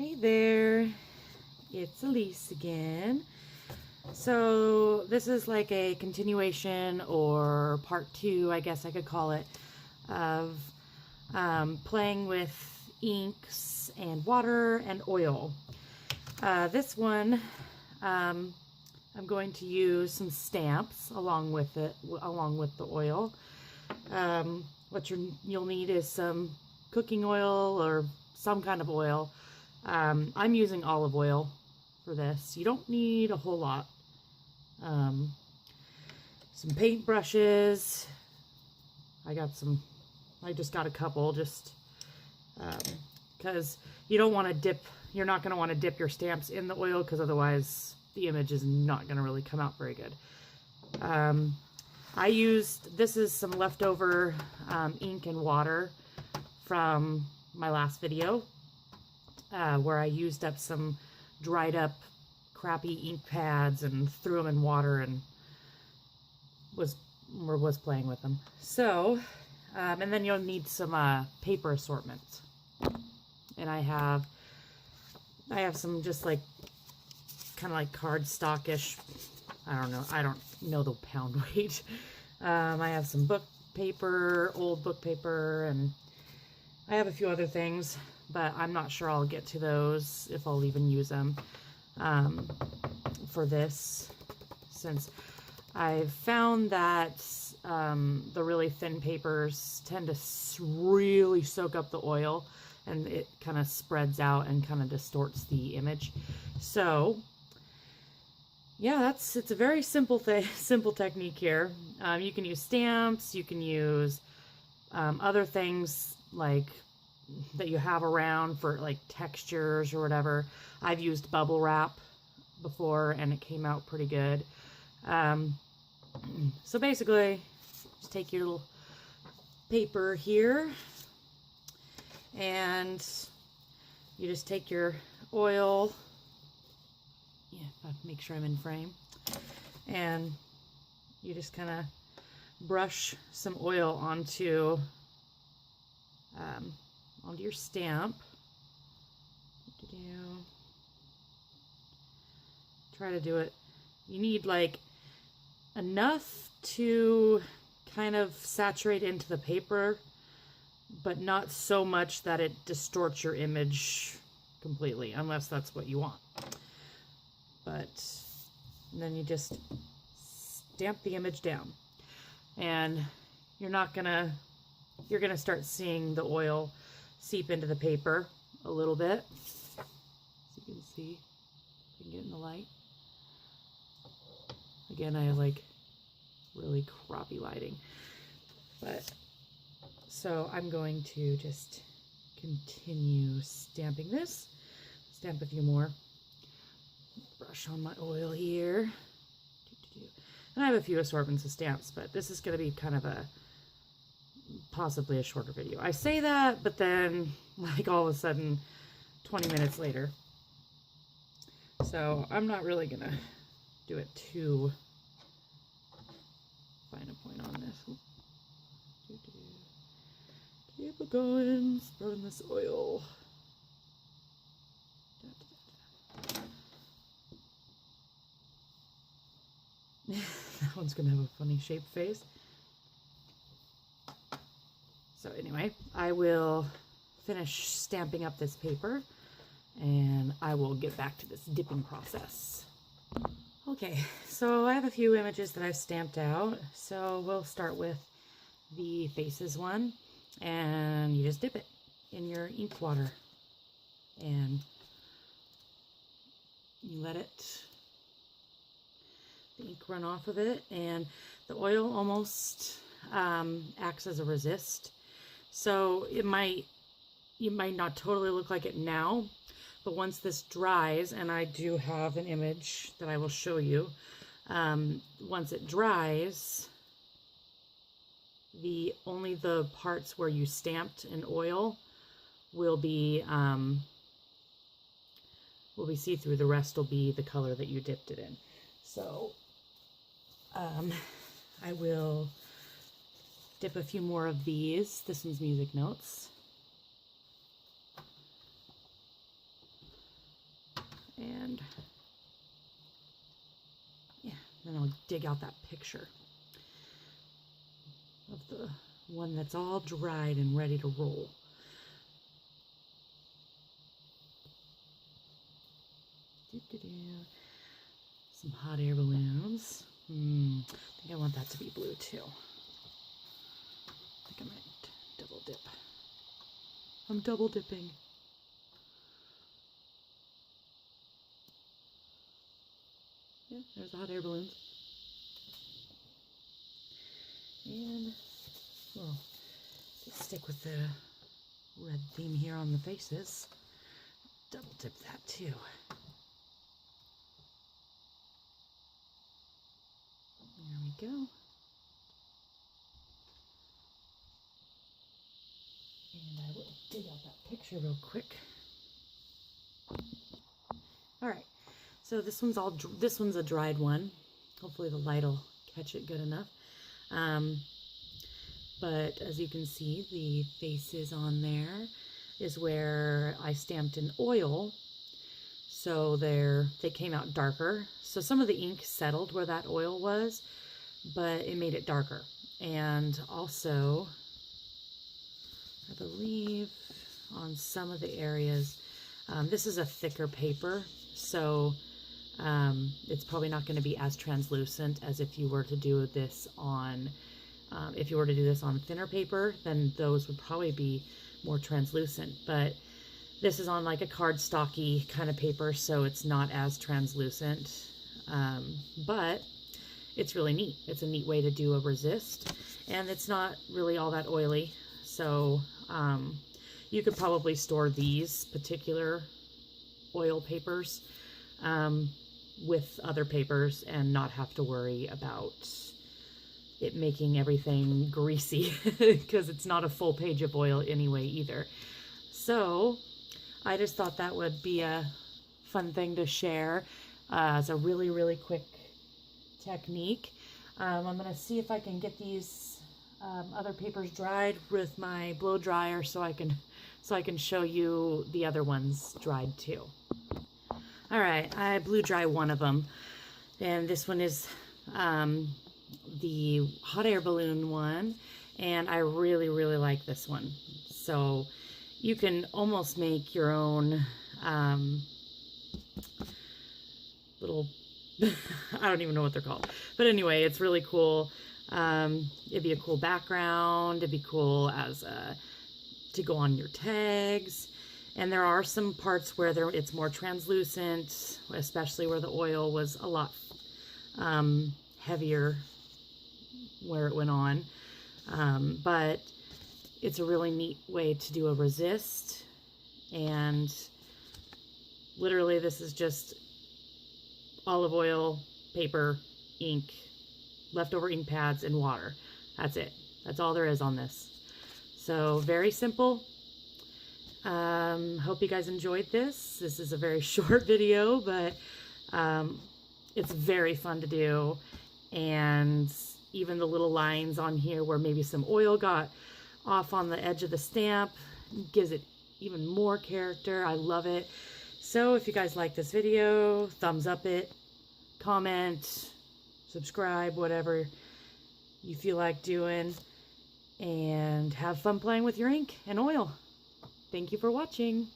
Hey there, it's Elise again. So this is like a continuation or part 2, I guess I could call it, of playing with inks and water and oil. This one, I'm going to use some stamps along with the oil. What you'll need is some cooking oil or some kind of oil. I'm using olive oil for this. You don't need a whole lot. Some paint brushes. I just got a couple just because you don't want to dip, you're not going to want to dip your stamps in the oil because otherwise the image is not going to really come out very good. This is some leftover ink and water from my last video where I used up some dried up crappy ink pads and threw them in water and was playing with them. So, and then you'll need some paper assortment. And I have some just like kind of like cardstock-ish. I don't know the pound weight. I have some book paper, old book paper, and I have a few other things, but I'm not sure I'll get to those, if I'll even use them for this, since I've found that the really thin papers tend to really soak up the oil, and it kind of spreads out and kind of distorts the image. So yeah, it's a very simple technique here. You can use stamps, you can use other things like that you have around for like textures or whatever. I've used bubble wrap before and it came out pretty good. So basically, just take your little paper here and you just take your oil. Yeah, I'll make sure I'm in frame. And you just kind of brush some oil onto your stamp. Try to do it. You need like enough to kind of saturate into the paper, but not so much that it distorts your image completely, unless that's what you want. But then you just stamp the image down, and you're gonna start seeing the oil seep into the paper a little bit. As you can see, you can get in the light. Again, I have like really crappy lighting, but so I'm going to just continue stamping this. Stamp a few more. Brush on my oil here. And I have a few assortments of stamps, but this is going to be kind of possibly a shorter video. I say that, but then like all of a sudden 20 minutes later. So I'm not really going to do it too fine a point on this. Keep it going, spreading this oil. That one's gonna have a funny shaped face. So anyway, I will finish stamping up this paper and I will get back to this dipping process. Okay, so I have a few images that I've stamped out. So we'll start with the faces one, and you just dip it in your ink water and you let the ink run off of it, and the oil almost acts as a resist. So you might not totally look like it now, but once this dries, and I do have an image that I will show you, once it dries, only the parts where you stamped in oil will be see-through. The rest will be the color that you dipped it in. So I will dip a few more of these. This one's music notes. and yeah, then I'll dig out that picture of the one that's all dried and ready to roll. Some hot air balloons. I think I want that to be blue too. I think I might double dip. I'm double dipping. Yeah, there's the hot air balloons. And, well, let's stick with the red theme here on the faces. Double dip that too. There we go. And I will dig out that picture real quick. All right, so this one's a dried one. Hopefully the light will catch it good enough. But as you can see, the faces on there is where I stamped in oil. So they came out darker. So some of the ink settled where that oil was, but it made it darker. And also, I believe on some of the areas, this is a thicker paper, so it's probably not going to be as translucent as if you were to do this on, thinner paper, then those would probably be more translucent. But this is on like a cardstocky kind of paper, so it's not as translucent, but it's really neat. It's a neat way to do a resist, and it's not really all that oily. So you could probably store these particular oil papers with other papers and not have to worry about it making everything greasy because it's not a full page of oil anyway either. So I just thought that would be a fun thing to share as a really, really quick technique. I'm going to see if I can get these other papers dried with my blow dryer so I can show you the other ones dried too. All right, I blew dry one of them, and this one is the hot air balloon one, and I really, really like this one. So you can almost make your own little, I don't even know what they're called. But anyway, it's really cool. It'd be a cool background. It'd be cool as to go on your tags. And there are some parts where it's more translucent, especially where the oil was a lot heavier where it went on. But it's a really neat way to do a resist. And literally this is just olive oil, paper, ink, leftover ink pads, and water. That's it. That's all there is on this. So very simple. Hope you guys enjoyed this. This is a very short video, but it's very fun to do. And even the little lines on here where maybe some oil got off on the edge of the stamp gives it even more character. I love it. So if you guys like this video, thumbs up it, comment, subscribe, whatever you feel like doing, and have fun playing with your ink and oil. Thank you for watching.